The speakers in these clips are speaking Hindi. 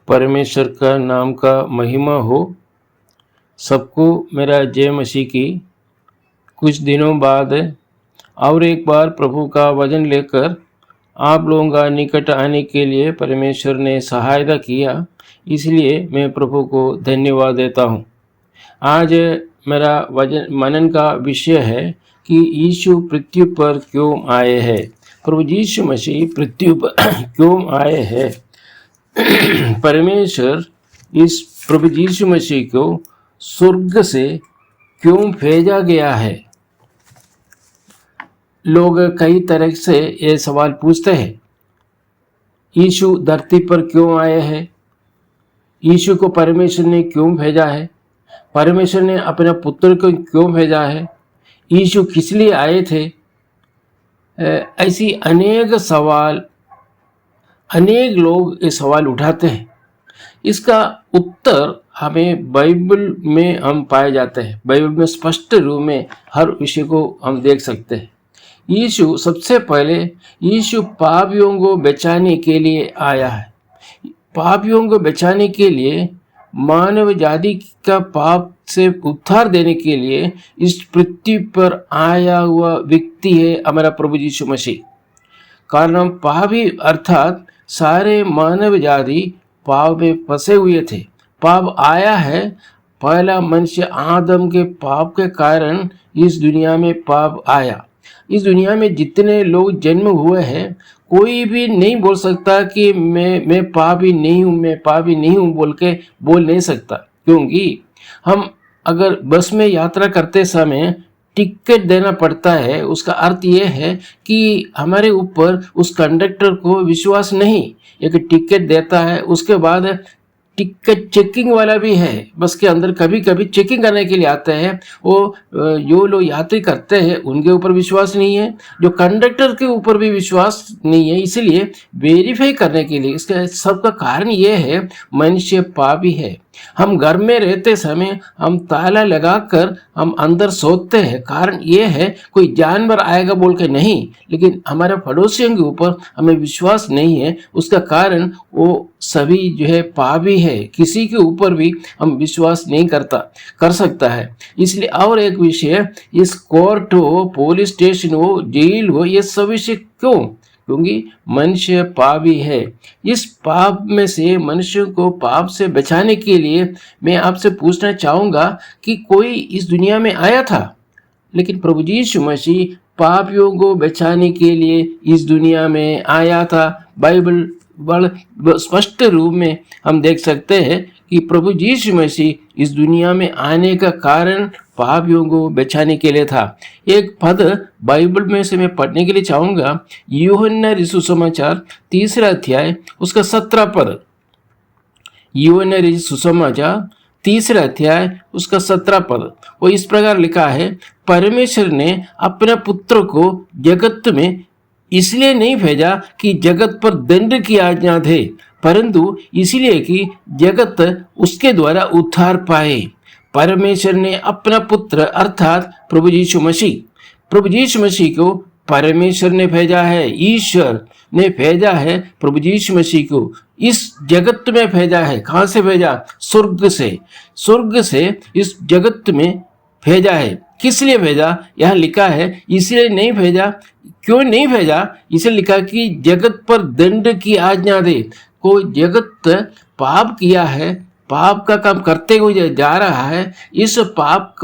परमेश्वर का नाम का महिमा हो। सबको मेरा जय मसीह की। कुछ दिनों बाद और एक बार प्रभु का वचन लेकर आप लोगों का निकट आने के लिए परमेश्वर ने सहायता किया, इसलिए मैं प्रभु को धन्यवाद देता हूँ। आज मेरा वचन मनन का विषय है कि यीशु पृथ्वी पर क्यों आए हैं। प्रभु यीशु मसीह पृथ्वी पर क्यों आए हैं। परमेश्वर इस प्रभु यीशु मसीह को स्वर्ग से क्यों भेजा गया है। लोग कई तरह से ये सवाल पूछते हैं। यीशु धरती पर क्यों आए हैं, यीशु को परमेश्वर ने क्यों भेजा है, परमेश्वर ने अपने पुत्र को क्यों भेजा है, यीशु किस लिए आए थे। ऐसी अनेक सवाल, अनेक लोग ये सवाल उठाते हैं। इसका उत्तर हमें बाइबल में हम पाए जाते हैं। बाइबल में स्पष्ट रूप में हर विषय को हम देख सकते हैं। यीशु सबसे पहले यीशु पापियों को बचाने के लिए आया है। पापियों को बचाने के लिए, मानव जाति का पाप से उद्धार देने के लिए इस पृथ्वी पर आया हुआ व्यक्ति है हमारा प्रभु यीशु मसीह। कारण हम पापी अर्थात सारे मानव जाति पाप में फंसे हुए थे। पाप आया है, पहला मनुष्य आदम के पाप के कारण इस दुनिया में पाप आया। इस दुनिया में जितने लोग जन्म हुए हैं, कोई भी नहीं बोल सकता कि मैं पापी नहीं हूँ, मैं पापी नहीं हूँ बोल नहीं सकता। क्योंकि हम अगर बस में यात्रा करते समय टिकट देना पड़ता है, उसका अर्थ ये है कि हमारे ऊपर उस कंडक्टर को विश्वास नहीं। एक टिकट देता है, उसके बाद टिकट चेकिंग वाला भी है बस के अंदर, कभी कभी चेकिंग करने के लिए आते हैं। वो जो लोग यात्री करते हैं उनके ऊपर विश्वास नहीं है, जो कंडक्टर के ऊपर भी विश्वास नहीं है। इसलिए वेरीफाई करने के लिए, इसका सबका कारण ये है मनुष्य पापी है। हम घर में रहते समय हम ताला लगाकर हम अंदर सोते हैं। कारण ये है कोई जानवर आएगा बोल के नहीं, लेकिन हमारे पड़ोसियों के ऊपर हमें विश्वास नहीं है। उसका कारण वो सभी जो है पापी है। किसी के ऊपर भी हम विश्वास नहीं कर सकता है। इसलिए और एक विषय, इस कोर्ट हो, पुलिस स्टेशन हो, जेल हो, ये सब विषय क्यों? क्योंकि मनुष्य पापी है। इस पाप में से मनुष्य को पाप से बचाने के लिए मैं आपसे पूछना चाहूँगा कि कोई इस दुनिया में आया था, लेकिन प्रभु यीशु मसीह पापियों को बचाने के लिए इस दुनिया में आया था। बाइबल बड़ा स्पष्ट रूप में हम देख सकते हैं कि प्रभु यीशु मसीह इस दुनिया में आने का कारण पापियों को बचाने के लिए था। एक पद बाइबल में से मैं पढ़ने के लिए चाहूँगा। यूहन्ना सुसमाचार 3 अध्याय उसका 17 पद। यूहन्ना सुसमाचार 3 अध्याय उसका 17 पद। वो इस प्रकार लिखा है, परमेश्वर ने अपने पुत्र को जगत में इसलिए नहीं भेजा कि जगत पर दंड की आज्ञा दे, परंतु इसलिए कि जगत उसके द्वारा उद्धार पाए। परमेश्वर ने अपना पुत्र अर्थात प्रभु यीशु मसीह को परमेश्वर ने भेजा है। ईश्वर ने भेजा है प्रभु यीशु मसीह को, इस जगत में भेजा है। कहाँ से भेजा? स्वर्ग से इस जगत में भेजा है। किस लिए भेजा? यहाँ लिखा है इसलिए नहीं भेजा। क्यों नहीं भेजा? इसे लिखा कि जगत पर दंड की आज्ञा दे। कोई जगत पाप किया है, पाप का काम करते हुए जा रहा है। इस पाप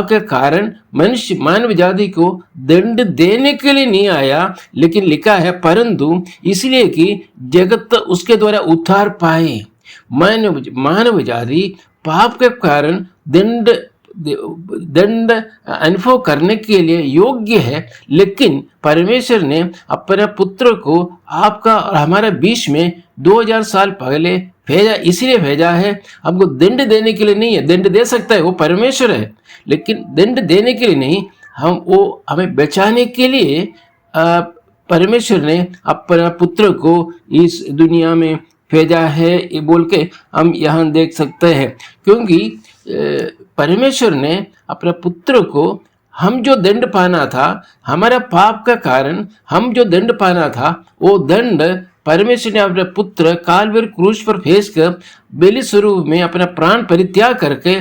के कारण मनुष्य मानव जाति को दंड देने के लिए नहीं आया, लेकिन लिखा है परंतु इसलिए कि जगत उसके द्वारा उद्धार पाए। मानव जाति पाप के कारण दंड अनुभव करने के लिए योग्य है, लेकिन परमेश्वर ने अपने पुत्र को आपका और हमारे बीच में 2000 साल पहले भेजा। इसलिए भेजा है, हमको दंड देने के लिए नहीं है। दंड दे सकता है, वो परमेश्वर है, लेकिन दंड देने के लिए नहीं, हमें बचाने के लिए परमेश्वर ने अपना पुत्र को इस दुनिया में भेजा है, ये बोल के हम यहाँ देख सकते हैं। क्योंकि परमेश्वर ने अपने पुत्र को, हम जो दंड पाना था, हमारा पाप का कारण हम जो दंड पाना था, वो दंड परमेश्वर ने अपने पुत्र काल्वरी क्रूस पर भेजकर बलि स्वरूप में अपना प्राण परित्याग करके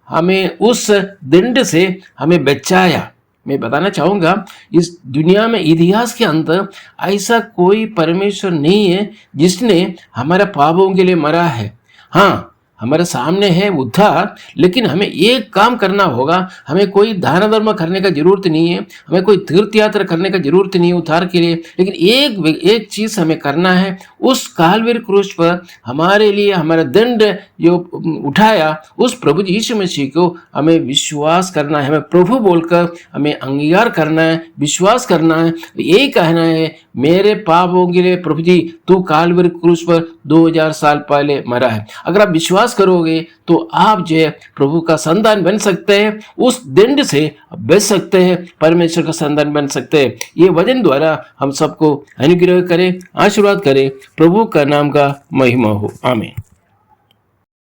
हमें उस दंड से हमें बचाया। मैं बताना चाहूँगा, इस दुनिया में इतिहास के अंदर ऐसा कोई परमेश्वर नहीं है जिसने हमारे पापों के लिए मरा है। हाँ, हमारे सामने है उद्धार, लेकिन हमें एक काम करना होगा। हमें कोई दान धर्म करने का जरूरत नहीं है, हमें कोई तीर्थ यात्रा करने का जरूरत नहीं है उद्धार के लिए, लेकिन एक चीज हमें करना है। उस काल्वरी क्रूस पर हमारे लिए हमारा दंड जो उठाया उस प्रभु यीशु मसीह को हमें विश्वास करना है, हमें प्रभु बोलकर हमें अंगीकार करना है, विश्वास करना है। यही कहना है, मेरे पापों के लिए प्रभु जी तू काल्वरी क्रूस पर 2000 साल पहले मरा है। अगर आप विश्वास करोगे तो आप जो है प्रभु का संतान बन सकते हैं, उस दंड से बच सकते हैं, परमेश्वर का संतान बन सकते हैं। ये वचन द्वारा हम सबको अनुग्रह करे, आशीर्वाद करे। प्रभु का नाम का महिमा हो। आमीन।